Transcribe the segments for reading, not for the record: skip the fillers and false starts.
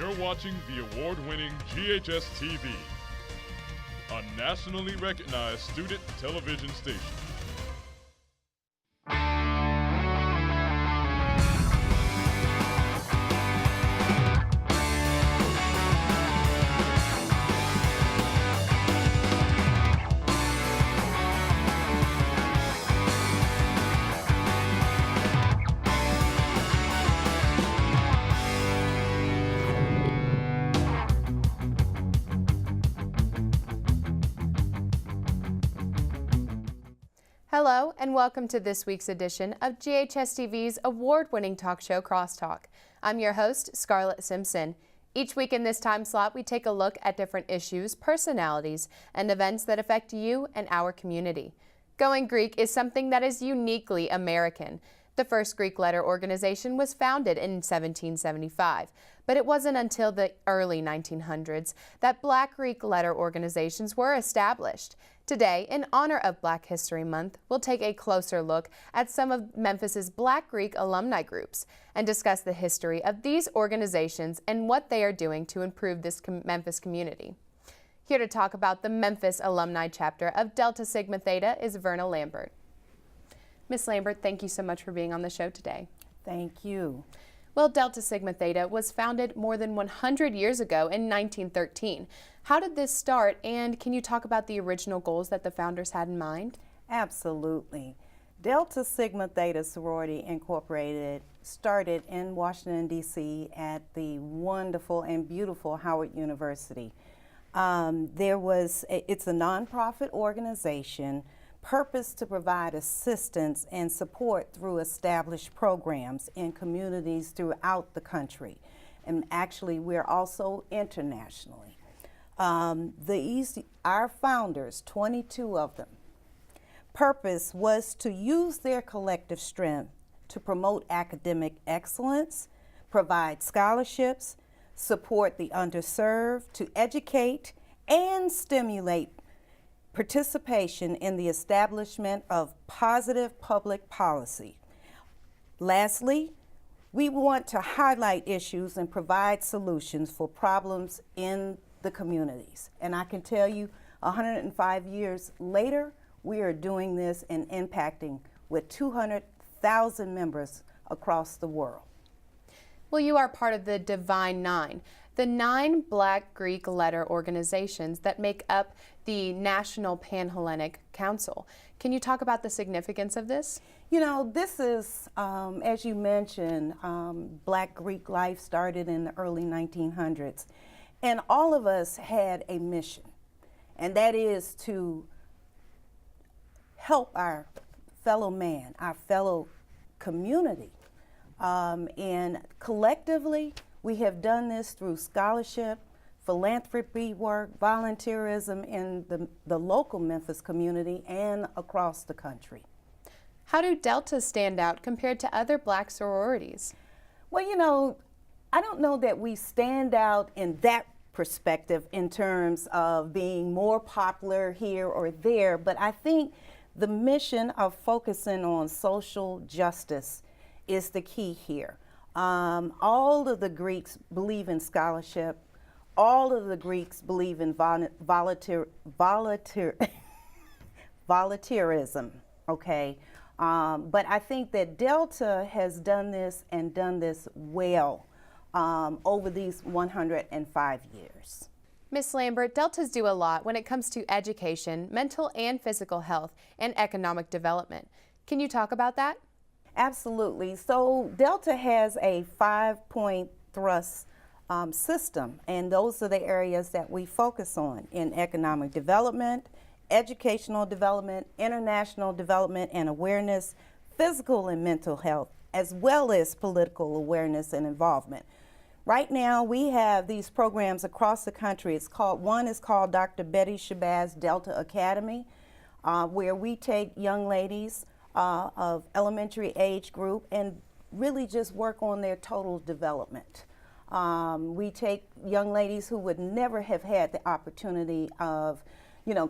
You're watching the award-winning GHS-TV, a nationally recognized student television station. Hello and welcome to this week's edition of GHS-TV's award-winning talk show Crosstalk. I'm your host, Scarlett Simpson. Each week in this time slot, we take a look at different issues, personalities, and events that affect you and our community. Going Greek is something that is uniquely American. The first Greek letter organization was founded in 1775, but it wasn't until the early 1900s that Black Greek letter organizations were established. Today, in honor of Black History Month, we'll take a closer look at some of Memphis's Black Greek alumni groups and discuss the history of these organizations and what they are doing to improve this Memphis community. Here to talk about the Memphis alumni chapter of Delta Sigma Theta is Verna Lambert. Miss Lambert, thank you so much for being on the show today. Thank you. Well, Delta Sigma Theta was founded more than 100 years ago in 1913. How did this start, and can you talk about the original goals that the founders had in mind? Absolutely. Delta Sigma Theta Sorority Incorporated started in Washington, D.C. at the wonderful and beautiful Howard University. It's a nonprofit organization purposed to provide assistance and support through established programs in communities throughout the country. And actually, we're also internationally. Our founders, 22 of them, purpose was to use their collective strength to promote academic excellence, provide scholarships, support the underserved, to educate and stimulate participation in the establishment of positive public policy. Lastly, we want to highlight issues and provide solutions for problems in the communities. And I can tell you, 105 years later, we are doing this and impacting with 200,000 members across the world. Well, you are part of the Divine Nine, the 9 Black Greek letter organizations that make up the National Pan-Hellenic Council. Can you talk about the significance of this? You know, this is, as you mentioned, Black Greek life started in the early 1900s. And all of us had a mission, and that is to help our fellow man, our fellow community. And collectively, we have done this through scholarship, philanthropy work, volunteerism in the local Memphis community and across the country. How do Deltas stand out compared to other Black sororities? Well, you know, I don't know that we stand out in that perspective in terms of being more popular here or there, but I think the mission of focusing on social justice is the key here. All of the Greeks believe in scholarship. All of the Greeks believe in volunteerism, okay? But I think that Delta has done this and done this well over these 105 years. Ms. Lambert, Deltas do a lot when it comes to education, mental and physical health, and economic development. Can you talk about that? Absolutely. So Delta has a 5-point thrust system, and those are the areas that we focus on in economic development, educational development, international development and awareness, physical and mental health, as well as political awareness and involvement. Right now, we have these programs across the country. One is called Dr. Betty Shabazz Delta Academy, where we take young ladies of elementary age group and really just work on their total development. We take young ladies who would never have had the opportunity of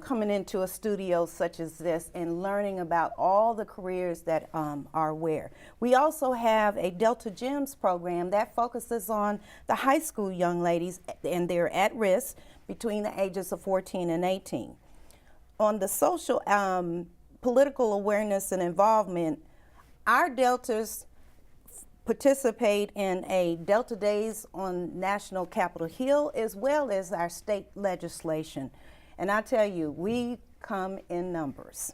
coming into a studio such as this and learning about all the careers that are where. We also have a Delta Gems program that focuses on the high school young ladies, and they're at risk between the ages of 14 and 18. On the social, political awareness and involvement, our Deltas participate in a Delta Days on National Capitol Hill, as well as our state legislation. And I tell you, we come in numbers.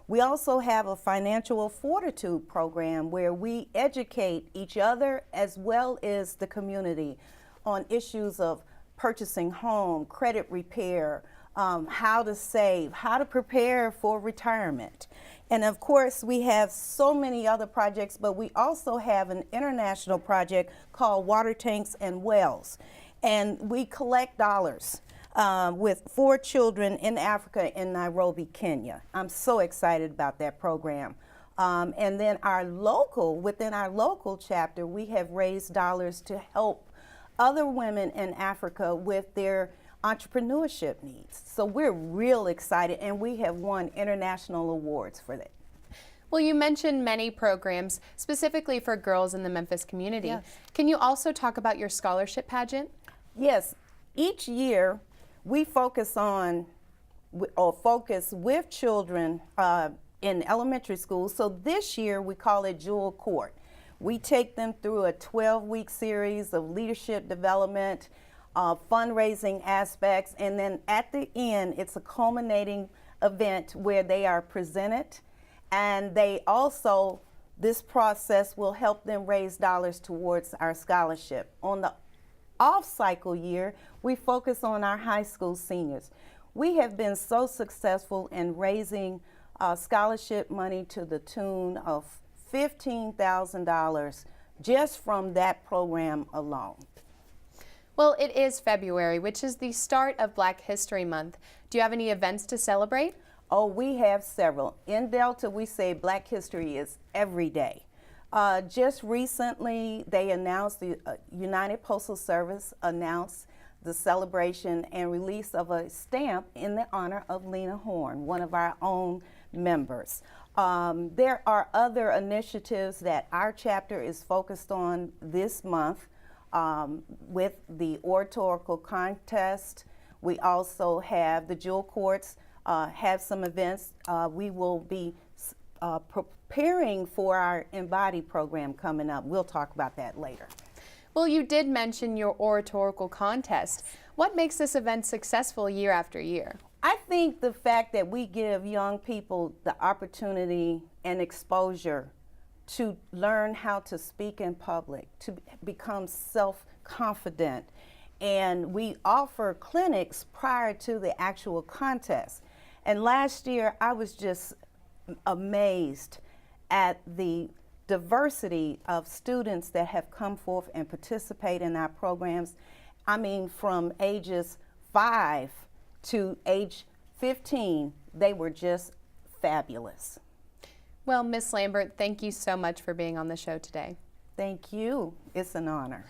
We also have a financial fortitude program where we educate each other as well as the community on issues of purchasing home, credit repair, how to save, how to prepare for retirement. And of course, we have so many other projects, but we also have an international project called Water Tanks and Wells. And we collect dollars with 4 children in Africa in Nairobi, Kenya. I'm so excited about that program. And then within our local chapter, we have raised dollars to help other women in Africa with their entrepreneurship needs. So we're real excited, and we have won international awards for that. Well, you mentioned many programs specifically for girls in the Memphis community. Yes. Can you also talk about your scholarship pageant? Yes. Each year we focus with children in elementary school. So this year we call it Jewel Court. We take them through a 12-week series of leadership development, fundraising aspects, and then at the end, it's a culminating event where they are presented, and this process will help them raise dollars towards our scholarship. On the off-cycle year, we focus on our high school seniors. We have been so successful in raising scholarship money to the tune of $15,000 just from that program alone. Well, it is February, which is the start of Black History Month. Do you have any events to celebrate? Oh, we have several. In Delta, we say Black History is every day. Just recently, they announced, the United Postal Service announced the celebration and release of a stamp in the honor of Lena Horne, one of our own members. There are other initiatives that our chapter is focused on this month. With the oratorical contest. We also have the Jewel Courts have some events. We will be preparing for our Embody program coming up. We'll talk about that later. Well, you did mention your oratorical contest. What makes this event successful year after year? I think the fact that we give young people the opportunity and exposure to learn how to speak in public, to become self-confident. And we offer clinics prior to the actual contest. And last year, I was just amazed at the diversity of students that have come forth and participate in our programs. I mean, from ages 5 to age 15, they were just fabulous. Well, Ms. Lambert, thank you so much for being on the show today. Thank you. It's an honor.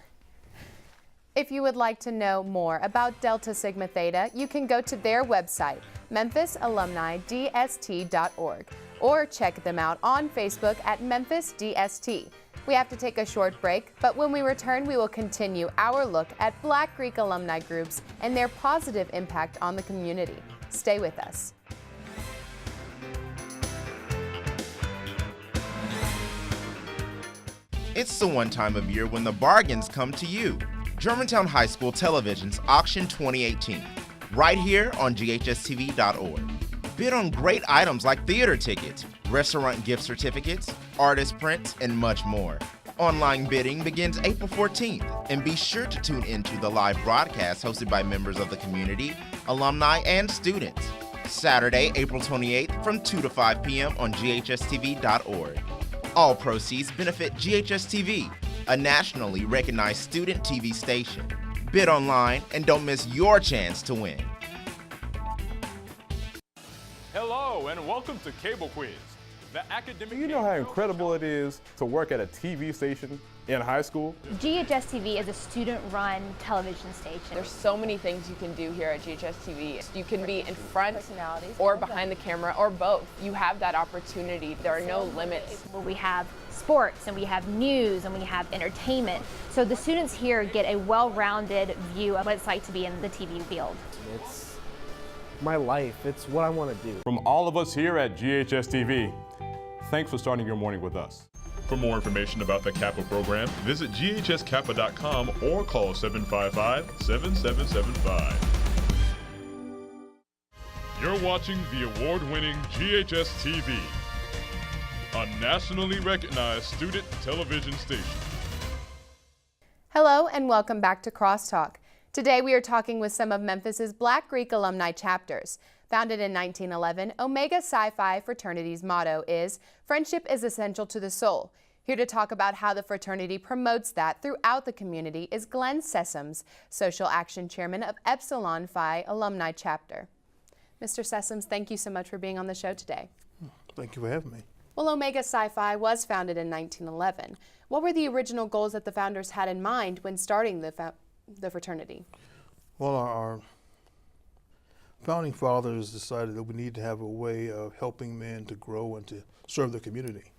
If you would like to know more about Delta Sigma Theta, you can go to their website, memphisalumnidst.org, or check them out on Facebook at Memphis DST. We have to take a short break, but when we return, we will continue our look at Black Greek alumni groups and their positive impact on the community. Stay with us. It's the one time of year when the bargains come to you. Germantown High School Television's Auction 2018, right here on GHS-TV.org. Bid on great items like theater tickets, restaurant gift certificates, artist prints, and much more. Online bidding begins April 14th, and be sure to tune into the live broadcast hosted by members of the community, alumni, and students. Saturday, April 28th from 2 to 5 p.m. on GHS-TV.org. All proceeds benefit GHS-TV, a nationally recognized student TV station. Bid online and don't miss your chance to win. Hello and welcome to Cable Quiz, the academic. Do you know how incredible it is to work at a TV station in high school. GHS-TV is a student-run television station. There's so many things you can do here at GHS-TV. You can be in front or behind the camera or both. You have that opportunity. There are no limits. We have sports and we have news and we have entertainment. So the students here get a well-rounded view of what it's like to be in the TV field. It's my life. It's what I want to do. From all of us here at GHS-TV, thanks for starting your morning with us. For more information about the Kappa program, visit ghskappa.com or call 755-7775. You're watching the award-winning GHS-TV, a nationally recognized student television station. Hello and welcome back to Crosstalk. Today we are talking with some of Memphis's Black Greek alumni chapters. Founded in 1911, Omega Psi Phi fraternity's motto is, "Friendship is essential to the soul." Here to talk about how the fraternity promotes that throughout the community is Glenn Sessoms, Social Action Chairman of Epsilon Phi Alumni Chapter. Mr. Sessoms, thank you so much for being on the show today. Thank you for having me. Well, Omega Psi Phi was founded in 1911. What were the original goals that the founders had in mind when starting the fraternity? Well, our founding fathers decided that we need to have a way of helping men to grow and to serve the community.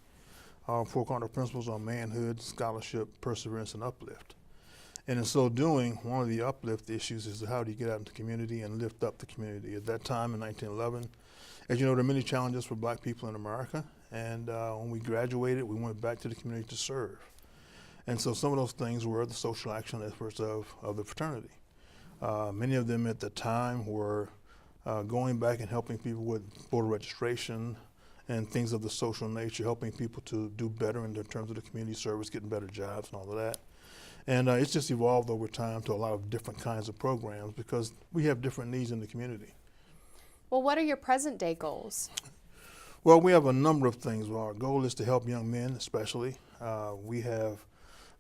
Our four cardinal principles are manhood, scholarship, perseverance, and uplift. And in so doing, one of the uplift issues is how do you get out into the community and lift up the community. At that time in 1911, as you know, there are many challenges for black people in America. And when we graduated, we went back to the community to serve. And so some of those things were the social action efforts of the fraternity. Many of them at the time were going back and helping people with voter registration and things of the social nature, helping people to do better in terms of the community service, getting better jobs and all of that. And it's just evolved over time to a lot of different kinds of programs because we have different needs in the community. Well, what are your present day goals? Well, we have a number of things. Well, our goal is to help young men especially. We have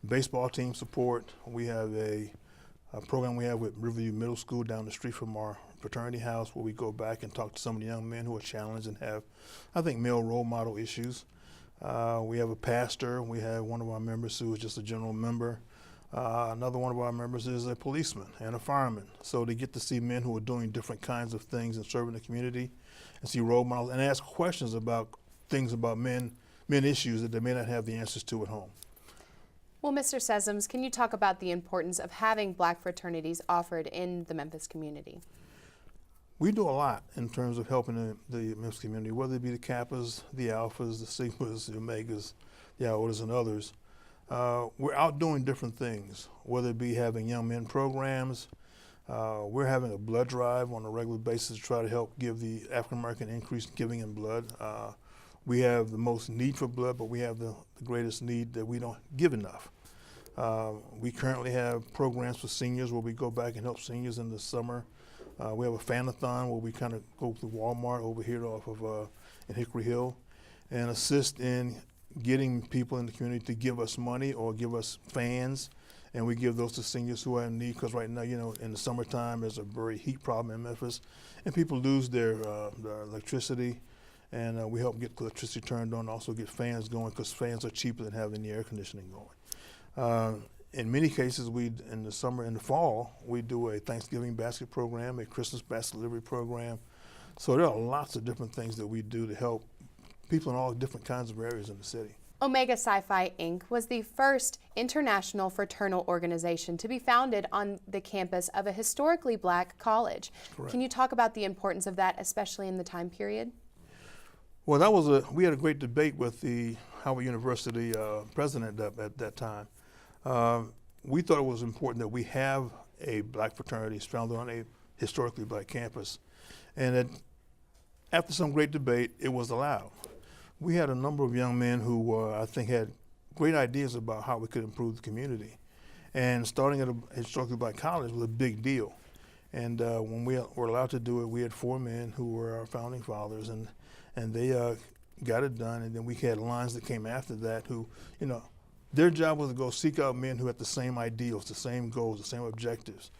baseball team support. We have a program we have with Riverview Middle School down the street from our fraternity house where we go back and talk to some of the young men who are challenged and have, I think, male role model issues. We have a pastor. We have one of our members who is just a general member. Another one of our members is a policeman and a fireman. So they get to see men who are doing different kinds of things and serving the community and see role models and ask questions about things about men issues that they may not have the answers to at home. Well, Mr. Sessoms, can you talk about the importance of having black fraternities offered in the Memphis community? We do a lot in terms of helping the Memphis community, whether it be the Kappas, the Alphas, the Sigmas, the Omegas, the Iotas, and others. We're out doing different things, whether it be having young men programs. We're having a blood drive on a regular basis to try to help give the African American increased giving in blood. We have the most need for blood, but we have the greatest need that we don't give enough. We currently have programs for seniors where we go back and help seniors in the summer. We have a fan-a-thon where we kind of go to Walmart over here off of in Hickory Hill and assist in getting people in the community to give us money or give us fans, and we give those to seniors who are in need because right now, you know, in the summertime there's a very heat problem in Memphis and people lose their electricity, and we help get electricity turned on, also get fans going because fans are cheaper than having the air conditioning going. In many cases, in the summer and the fall, we do a Thanksgiving basket program, a Christmas basket delivery program. So there are lots of different things that we do to help people in all different kinds of areas in the city. Omega Psi Phi Inc. was the first international fraternal organization to be founded on the campus of a historically black college. Correct. Can you talk about the importance of that, especially in the time period? Well, we had a great debate with the Howard University president at that time. We thought it was important that we have a black fraternity founded on a historically black campus. And after some great debate, it was allowed. We had a number of young men who I think had great ideas about how we could improve the community. And starting at a historically black college was a big deal. And when we were allowed to do it, we had 4 men who were our founding fathers, and they got it done. And then we had lines that came after that who, you know, their job was to go seek out men who had the same ideals, the same goals, the same objectives.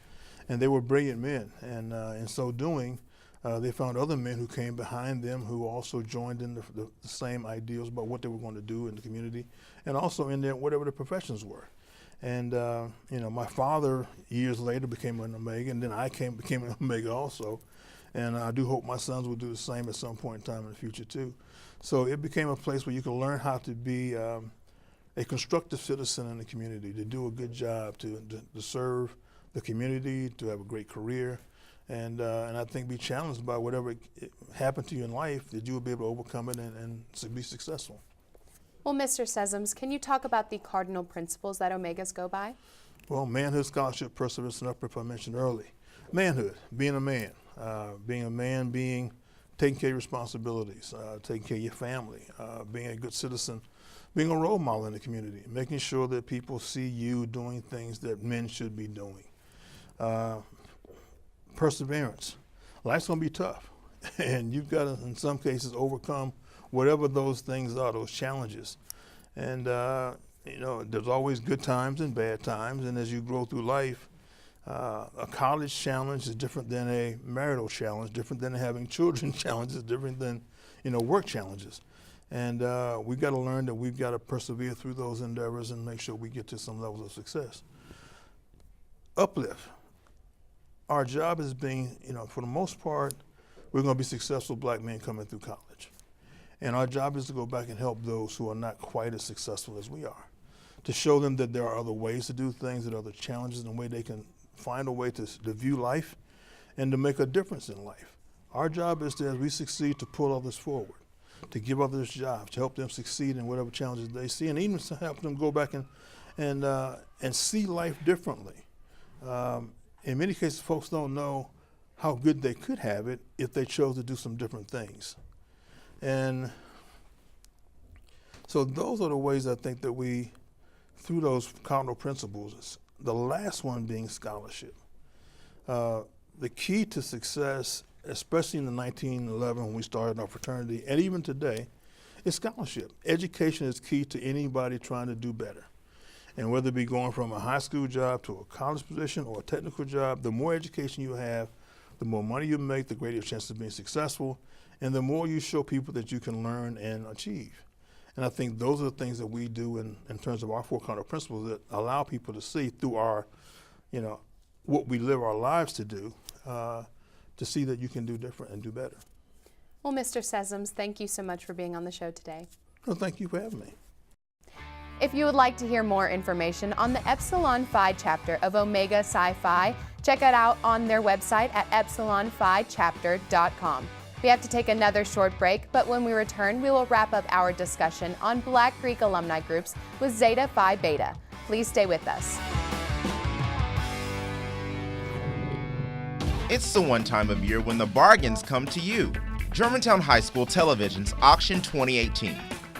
And they were brilliant men. And in so doing, They found other men who came behind them who also joined in the same ideals about what they were going to do in the community, and also in their whatever their professions were. And you know, my father years later became an Omega, and then I became an Omega also. And I do hope my sons will do the same at some point in time in the future too. So it became a place where you can learn how to be a constructive citizen in the community, to do a good job, to serve the community, to have a great career, and I think be challenged by whatever happened to you in life, that you will be able to overcome it and be successful. Well, Mr. Sessoms, can you talk about the cardinal principles that Omegas go by? Well, manhood, scholarship, perseverance, and uplift I mentioned early. Manhood, being a man, being taking care of your responsibilities, taking care of your family, being a good citizen, being a role model in the community, making sure that people see you doing things that men should be doing. Perseverance. Life's gonna be tough, and you've got to, in some cases, overcome whatever those things are, those challenges. And you know, there's always good times and bad times, and as you grow through life, a college challenge is different than a marital challenge, different than having children challenges, different than, you know, work challenges. And we've got to learn that we've got to persevere through those endeavors and make sure we get to some levels of success. Uplift. Our job is being, you know, for the most part, we're going to be successful black men coming through college. And our job is to go back and help those who are not quite as successful as we are, to show them that there are other ways to do things, that are other challenges, and a way they can find a way to view life and to make a difference in life. Our job is to, as we succeed, to pull others forward, to give others jobs, to help them succeed in whatever challenges they see, and even to help them go back and see life differently. In many cases, folks don't know how good they could have it if they chose to do some different things. And so those are the ways I think that we, through those cardinal principles, the last one being scholarship. The key to success, especially in the 1911 when we started our fraternity, and even today, is scholarship. Education is key to anybody trying to do better. And whether it be going from a high school job to a college position or a technical job, the more education you have, the more money you make, the greater your chance of being successful, and the more you show people that you can learn and achieve. And I think those are the things that we do in terms of our 4 cardinal principles that allow people to see through our, you know, what we live our lives to do, to see that you can do different and do better. Well, Mr. Sessoms, thank you so much for being on the show today. Well, thank you for having me. If you would like to hear more information on the Epsilon Phi chapter of Omega Psi Phi, check it out on their website at epsilonphichapter.com. We have to take another short break, but when we return, we will wrap up our discussion on Black Greek alumni groups with Zeta Phi Beta. Please stay with us. It's the one time of year when the bargains come to you. Germantown High School Television's Auction 2018,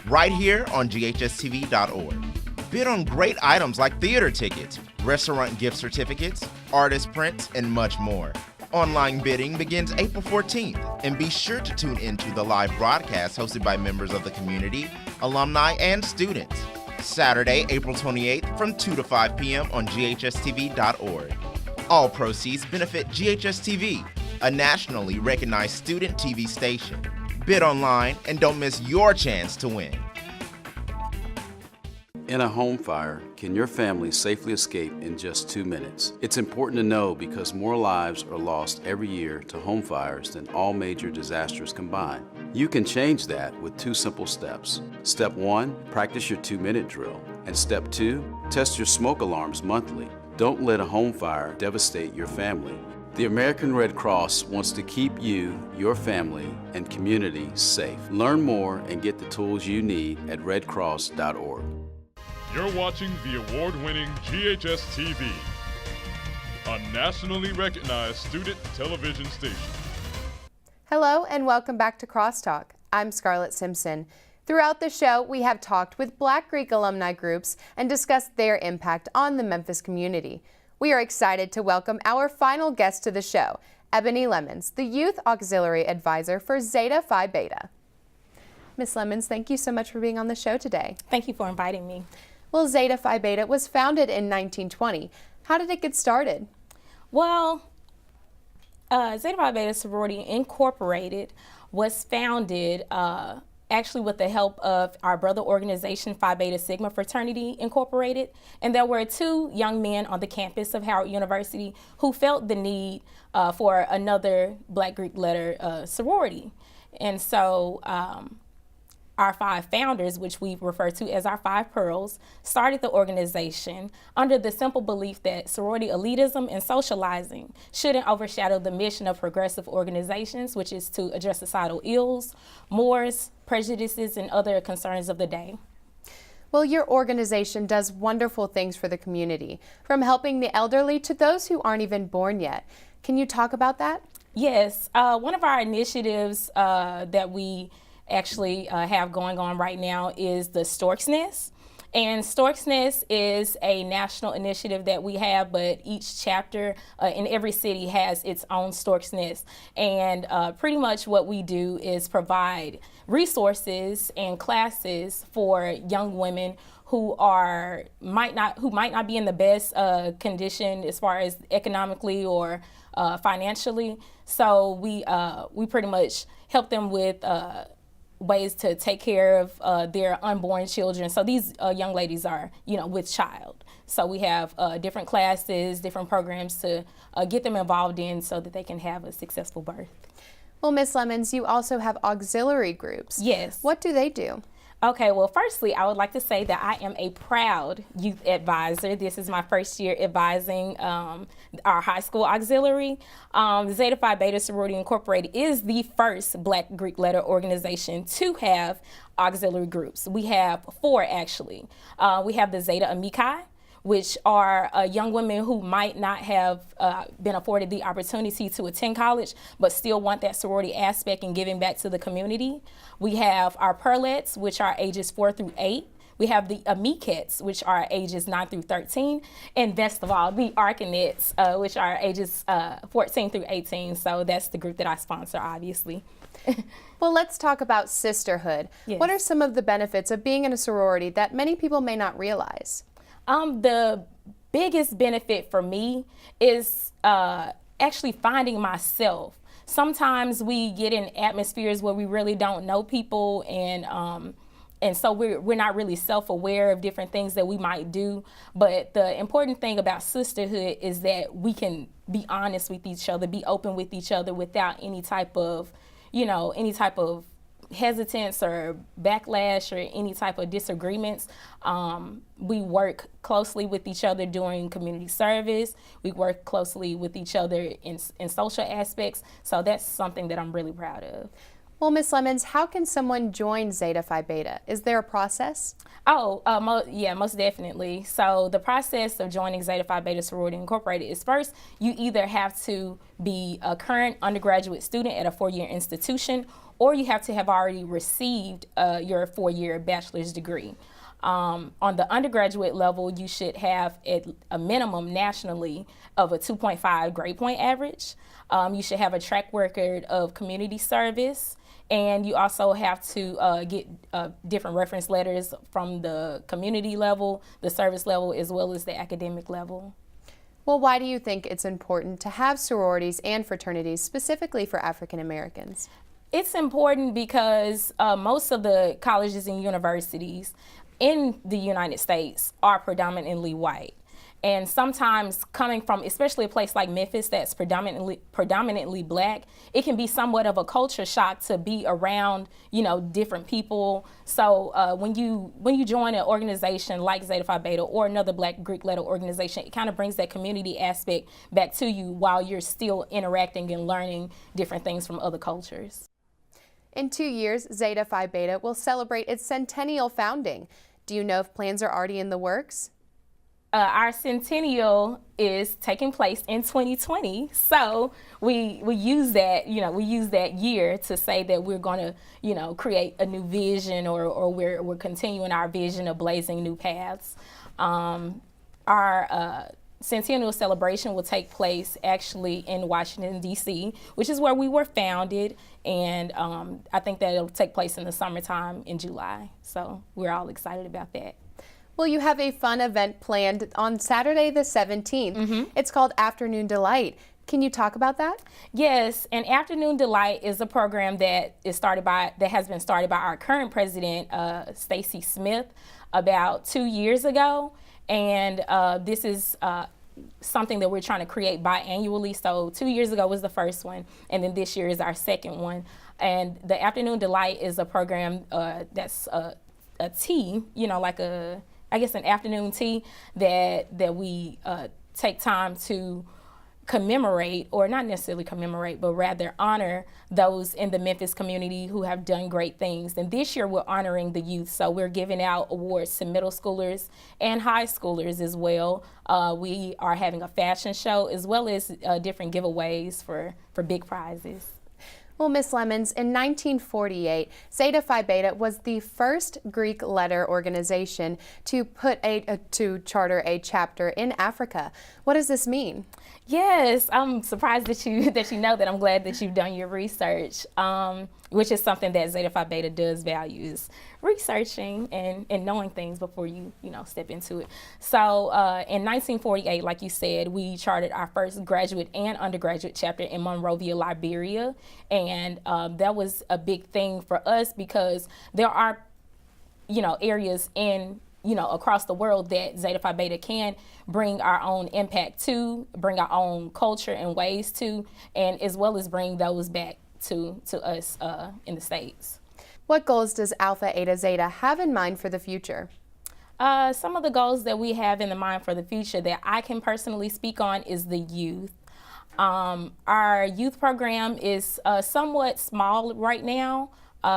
right here on GHS-TV.org. Bid on great items like theater tickets, restaurant gift certificates, artist prints, and much more. Online bidding begins April 14th, and be sure to tune into the live broadcast hosted by members of the community, alumni, and students. Saturday, April 28th from 2 to 5 p.m. on GHS-TV.org. All proceeds benefit GHS-TV, a nationally recognized student TV station. Bid online and don't miss your chance to win. In a home fire, can your family safely escape in just 2 minutes? It's important to know because more lives are lost every year to home fires than all major disasters combined. You can change that with 2 simple steps. Step 1, practice your 2-minute drill. And step 2, test your smoke alarms monthly. Don't let a home fire devastate your family. The American Red Cross wants to keep you, your family, and community safe. Learn more and get the tools you need at redcross.org. You're watching the award-winning GHS-TV, a nationally recognized student television station. Hello and welcome back to Crosstalk. I'm Scarlett Simpson. Throughout the show, we have talked with Black Greek alumni groups and discussed their impact on the Memphis community. We are excited to welcome our final guest to the show, Ebony Lemons, the Youth Auxiliary Advisor for Zeta Phi Beta. Ms. Lemons, thank you so much for being on the show today. Thank you for inviting me. Well, Zeta Phi Beta was founded in 1920. How did it get started? Well, Zeta Phi Beta Sorority Incorporated was founded actually with the help of our brother organization, Phi Beta Sigma Fraternity Incorporated. And there were 2 young men on the campus of Howard University who felt the need for another Black Greek letter sorority. And so our 5 founders, which we refer to as our 5 pearls, started the organization under the simple belief that sorority elitism and socializing shouldn't overshadow the mission of progressive organizations, which is to address societal ills, mores, prejudices, and other concerns of the day. Well, your organization does wonderful things for the community, from helping the elderly to those who aren't even born yet. Can you talk about that? Yes, one of our initiatives that we actually have going on right now is the Stork's Nest. And Stork's Nest is a national initiative that we have, but each chapter in every city has its own Stork's Nest. And pretty much what we do is provide resources and classes for young women who might not be in the best condition as far as economically or financially. So we pretty much help them with ways to take care of their unborn children. So these young ladies are, with child. So we have different classes, different programs to get them involved in so that they can have a successful birth. Well, Ms. Lemons, you also have auxiliary groups. Yes. What do they do? Okay, well, firstly, I would like to say that I am a proud youth advisor. This is my first year advising our high school auxiliary. Zeta Phi Beta Sorority Incorporated is the first Black Greek letter organization to have auxiliary groups. We have 4, actually. We have the Zeta Amici, which are young women who might not have been afforded the opportunity to attend college, but still want that sorority aspect and giving back to the community. We have our Pearlettes, which are ages 4 through 8. We have the Amicettes, which are ages 9 through 13. And best of all, the Arcanettes, which are ages 14 through 18. So that's the group that I sponsor, obviously. Well, let's talk about sisterhood. Yes. What are some of the benefits of being in a sorority that many people may not realize? The biggest benefit for me is actually finding myself. Sometimes we get in atmospheres where we really don't know people, and so we're not really self-aware of different things that we might do. But the important thing about sisterhood is that we can be honest with each other, be open with each other without any type of hesitance or backlash or any type of disagreements. We work closely with each other during community service. We work closely with each other in social aspects. So that's something that I'm really proud of. Well, Ms. Lemons, how can someone join Zeta Phi Beta? Is there a process? Yeah, most definitely. So the process of joining Zeta Phi Beta Sorority Incorporated is, first, you either have to be a current undergraduate student at a 4-year institution, or you have to have already received your 4-year bachelor's degree. On the undergraduate level, you should have a minimum nationally of a 2.5 grade point average. You should have a track record of community service, and you also have to get different reference letters from the community level, the service level, as well as the academic level. Well, why do you think it's important to have sororities and fraternities specifically for African Americans? It's important because most of the colleges and universities in the United States are predominantly white. And sometimes coming from, especially a place like Memphis that's predominantly Black, it can be somewhat of a culture shock to be around, different people. So when you join an organization like Zeta Phi Beta or another Black Greek letter organization, it kind of brings that community aspect back to you while you're still interacting and learning different things from other cultures. In 2 years, Zeta Phi Beta will celebrate its centennial founding. Do you know if plans are already in the works? Our centennial is taking place in 2020, so we use that year to say that we're going to create a new vision, or we're continuing our vision of blazing new paths. Our centennial celebration will take place actually in Washington, D.C., which is where we were founded, and I think that it'll take place in the summertime in July, so we're all excited about that. Well, you have a fun event planned on Saturday the 17th. Mm-hmm. It's called Afternoon Delight. Can you talk about that? Yes, and Afternoon Delight is a program that has been started by our current president, Stacy Smith, about 2 years ago, and this is something that we're trying to create biannually. So 2 years ago was the first one, and then this year is our second one. And the Afternoon Delight is a program that's a tea, like an afternoon tea that we take time to commemorate, or not necessarily commemorate, but rather honor those in the Memphis community who have done great things. And this year we're honoring the youth, so we're giving out awards to middle schoolers and high schoolers as well. We are having a fashion show as well as different giveaways for big prizes. Well, Ms. Lemons, in 1948, Zeta Phi Beta was the first Greek letter organization to charter a chapter in Africa. What does this mean? Yes, I'm surprised that you know that. I'm glad that you've done your research, which is something that Zeta Phi Beta does value, is researching and knowing things before you step into it. So in 1948, like you said, we chartered our first graduate and undergraduate chapter in Monrovia, Liberia, and that was a big thing for us because there are areas in across the world that Zeta Phi Beta can bring our own impact to, bring our own culture and ways to, and as well as bring those back to us in the States. What goals does Alpha Eta Zeta have in mind for the future? Some of the goals that we have in mind for the future that I can personally speak on is the youth. Our youth program is somewhat small right now.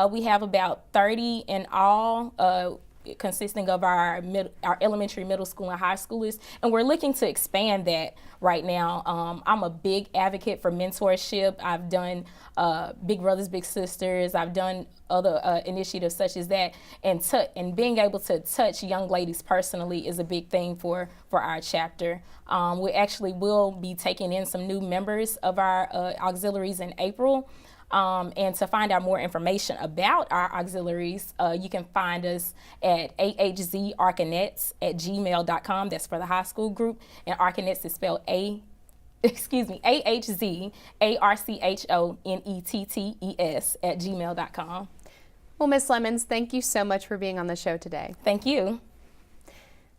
We have about 30 in all, consisting of our elementary, middle school, and high schoolers, and we're looking to expand that right now. I'm a big advocate for mentorship. I've done Big Brothers, Big Sisters. I've done other initiatives such as that, and being able to touch young ladies personally is a big thing for our chapter. We actually will be taking in some new members of our auxiliaries in April. And to find out more information about our auxiliaries, you can find us at ahzarcanets@gmail.com. That's for the high school group. And Arcanets is spelled ahzarchonettes@gmail.com. Well, Ms. Lemons, thank you so much for being on the show today. Thank you.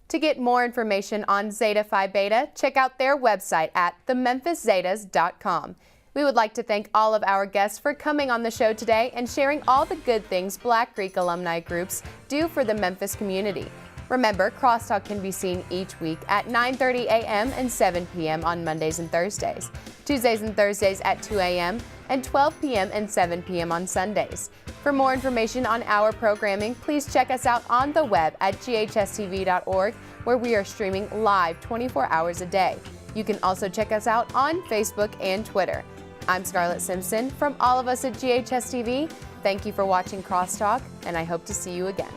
To get more information on Zeta Phi Beta, check out their website at thememphiszetas.com. We would like to thank all of our guests for coming on the show today and sharing all the good things Black Greek alumni groups do for the Memphis community. Remember, Crosstalk can be seen each week at 9:30 a.m. and 7 p.m. on Mondays and Thursdays, Tuesdays and Thursdays at 2 a.m. and 12 p.m. and 7 p.m. on Sundays. For more information on our programming, please check us out on the web at GHS-TV.org, where we are streaming live 24 hours a day. You can also check us out on Facebook and Twitter. I'm Scarlett Simpson. From all of us at GHS-TV, thank you for watching Crosstalk, and I hope to see you again.